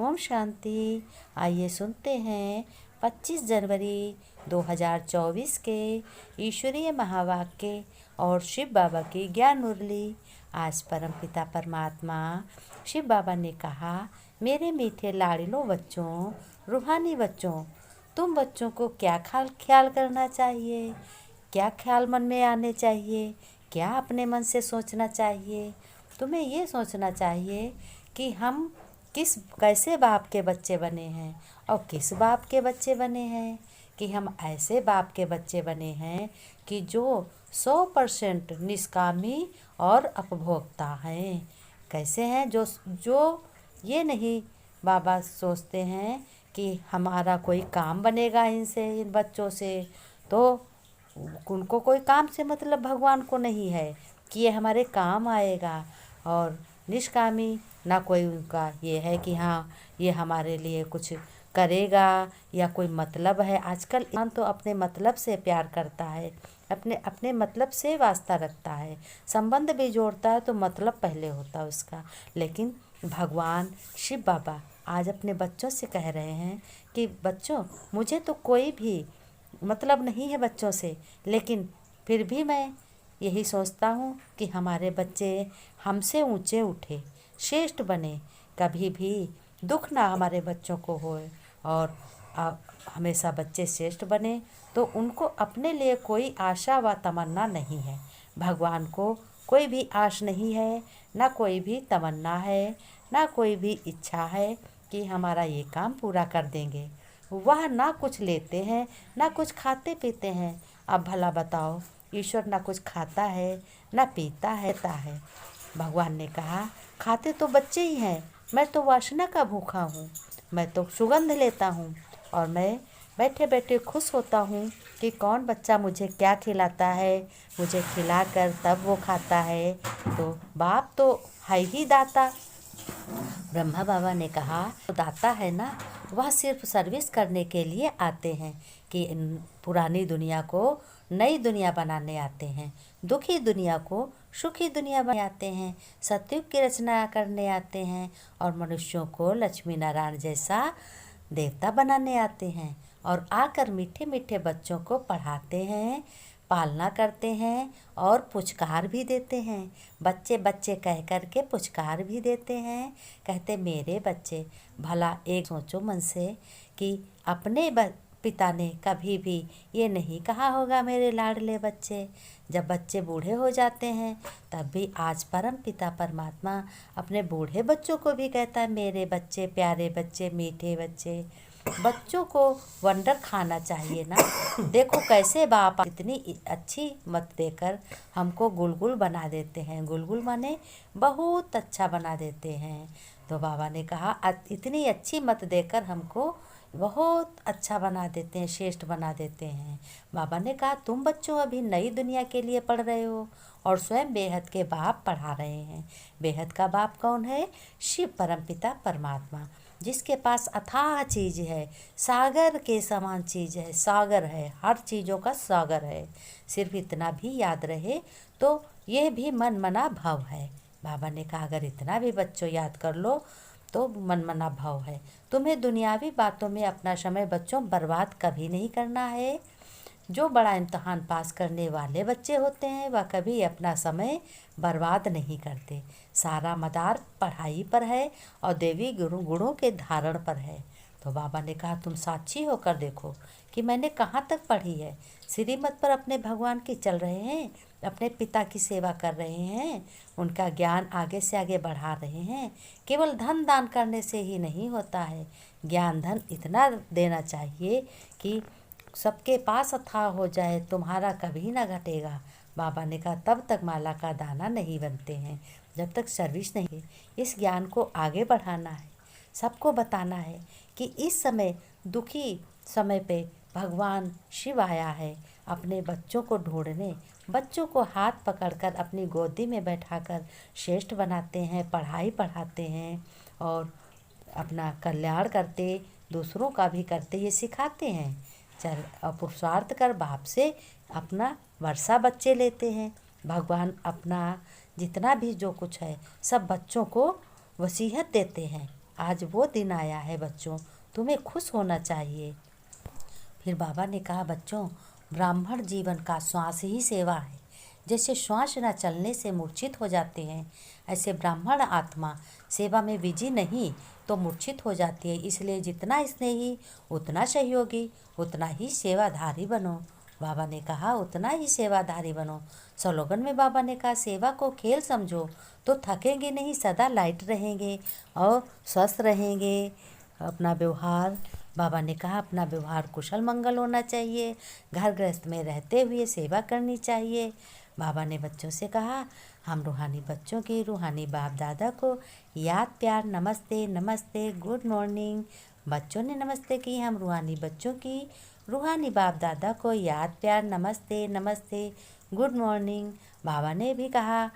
ओम शांति। आइए सुनते हैं 25 जनवरी 2024 के ईश्वरीय महावाक्य और शिव बाबा की ज्ञान मुरली। आज परम पिता परमात्मा शिव बाबा ने कहा, मेरे मीठे लाडलों बच्चों, रूहानी बच्चों, तुम बच्चों को क्या ख्याल करना चाहिए, क्या ख्याल मन में आने चाहिए, क्या अपने मन से सोचना चाहिए। तुम्हें ये सोचना चाहिए कि हम कैसे बाप के बच्चे बने हैं और किस बाप के बच्चे बने हैं, कि हम ऐसे बाप के बच्चे बने हैं कि जो 100% निष्कामी और उपभोक्ता हैं। कैसे हैं? जो ये नहीं बाबा सोचते हैं कि हमारा कोई काम बनेगा इनसे, इन बच्चों से, तो उनको कोई काम से मतलब भगवान को नहीं है कि ये हमारे काम आएगा। और निष्कामी ना कोई उनका ये है कि हाँ ये हमारे लिए कुछ करेगा या कोई मतलब है। आजकल इंसान तो अपने मतलब से प्यार करता है, अपने मतलब से वास्ता रखता है। संबंध भी जोड़ता है तो मतलब पहले होता है उसका। लेकिन भगवान शिव बाबा आज अपने बच्चों से कह रहे हैं कि बच्चों, मुझे तो कोई भी मतलब नहीं है बच्चों से, लेकिन फिर भी मैं यही सोचता हूँ कि हमारे बच्चे हमसे ऊंचे उठे, श्रेष्ठ बने, कभी भी दुख ना हमारे बच्चों को होए और हमेशा बच्चे श्रेष्ठ बने। तो उनको अपने लिए कोई आशा व तमन्ना नहीं है। भगवान को कोई भी आश नहीं है, ना कोई भी तमन्ना है, ना कोई भी इच्छा है कि हमारा ये काम पूरा कर देंगे। वह ना कुछ लेते हैं, ना कुछ खाते पीते हैं। अब भला बताओ, ईश्वर ना कुछ खाता है ना पीता है। भगवान ने कहा, खाते तो बच्चे ही हैं, मैं तो वासना का भूखा हूँ। मैं तो सुगंध लेता हूँ और मैं बैठे बैठे खुश होता हूँ कि कौन बच्चा मुझे क्या खिलाता है, मुझे खिलाकर तब वो खाता है। तो बाप तो है ही दाता। ब्रह्मा बाबा ने कहा, तो दाता है ना, वह सिर्फ सर्विस करने के लिए आते हैं कि पुरानी दुनिया को नई दुनिया बनाने आते हैं, दुखी दुनिया को सुखी दुनिया बनाने आते हैं, सतयुग की रचना करने आते हैं और मनुष्यों को लक्ष्मी नारायण जैसा देवता बनाने आते हैं। और आकर मीठे मीठे बच्चों को पढ़ाते हैं, पालना करते हैं और पुचकार भी देते हैं। बच्चे बच्चे कह कर के पुचकार भी देते हैं। कहते, मेरे बच्चे, भला एक सोचो मन से कि अपने पिता ने कभी भी ये नहीं कहा होगा मेरे लाडले बच्चे। जब बच्चे बूढ़े हो जाते हैं तब भी आज परम पिता परमात्मा अपने बूढ़े बच्चों को भी कहता है, मेरे बच्चे, प्यारे बच्चे, मीठे बच्चे। बच्चों को वंडर खाना चाहिए ना। देखो कैसे बाप इतनी अच्छी मत देकर हमको गुलगुल बना देते हैं। गुलगुल माने बहुत अच्छा बना देते हैं। तो बाबा ने कहा, इतनी अच्छी मत देकर हमको बहुत अच्छा बना देते हैं, श्रेष्ठ बना देते हैं। बाबा ने कहा, तुम बच्चों अभी नई दुनिया के लिए पढ़ रहे हो और स्वयं बेहद के बाप पढ़ा रहे हैं। बेहद का बाप कौन है? शिव परमपिता परमात्मा, जिसके पास अथाह चीज़ है, सागर के समान चीज़ है, सागर है, हर चीज़ों का सागर है। सिर्फ इतना भी याद रहे तो यह भी मन मना भव है। बाबा ने कहा, अगर इतना भी बच्चों याद कर लो तो मन मना भाव है। तुम्हें दुनियावी बातों में अपना समय बच्चों बर्बाद कभी नहीं करना है। जो बड़ा इम्तहान पास करने वाले बच्चे होते हैं वह कभी अपना समय बर्बाद नहीं करते। सारा मदार पढ़ाई पर है और देवी गुणों के धारण पर है। तो बाबा ने कहा, तुम साक्षी होकर देखो कि मैंने कहाँ तक पढ़ी है। श्रीमत पर अपने भगवान की चल रहे हैं, अपने पिता की सेवा कर रहे हैं, उनका ज्ञान आगे से आगे बढ़ा रहे हैं। केवल धन दान करने से ही नहीं होता है, ज्ञान धन इतना देना चाहिए कि सबके पास अथाह हो जाए, तुम्हारा कभी ना घटेगा। बाबा ने कहा, तब तक माला का दाना नहीं बनते हैं, जब तक सर्विस नहीं। इस ज्ञान को आगे बढ़ाना है, सबको बताना है कि इस समय दुखी समय पे भगवान शिव आया है अपने बच्चों को ढूंढने। बच्चों को हाथ पकड़कर अपनी गोदी में बैठाकर श्रेष्ठ बनाते हैं, पढ़ाई पढ़ाते हैं और अपना कल्याण करते, दूसरों का भी करते, ये सिखाते हैं। चल पुरुषार्थ कर बाप से अपना वर्षा बच्चे लेते हैं। भगवान अपना जितना भी जो कुछ है सब बच्चों को वसीयत देते हैं। आज वो दिन आया है बच्चों, तुम्हें खुश होना चाहिए। फिर बाबा ने कहा, बच्चों, ब्राह्मण जीवन का श्वास ही सेवा है। जैसे श्वास न चलने से मूर्छित हो जाते हैं, ऐसे ब्राह्मण आत्मा सेवा में विजयी नहीं तो मूर्छित हो जाती है। इसलिए जितना स्नेही उतना सहयोगी, उतना ही सेवाधारी बनो। बाबा ने कहा, उतना ही सेवाधारी बनो। स्लोगन में बाबा ने कहा, सेवा को खेल समझो तो थकेंगे नहीं, सदा लाइट रहेंगे और स्वस्थ रहेंगे। अपना व्यवहार, बाबा ने कहा, अपना व्यवहार कुशल मंगल होना चाहिए। घर गृहस्थ में रहते हुए सेवा करनी चाहिए। बाबा ने बच्चों से कहा, हम रूहानी बच्चों की रूहानी बाप दादा को याद प्यार नमस्ते नमस्ते गुड मॉर्निंग। बच्चों ने नमस्ते की, हम रूहानी बच्चों की रूहानी बाप दादा को याद प्यार नमस्ते नमस्ते गुड मॉर्निंग। बाबा ने भी कहा,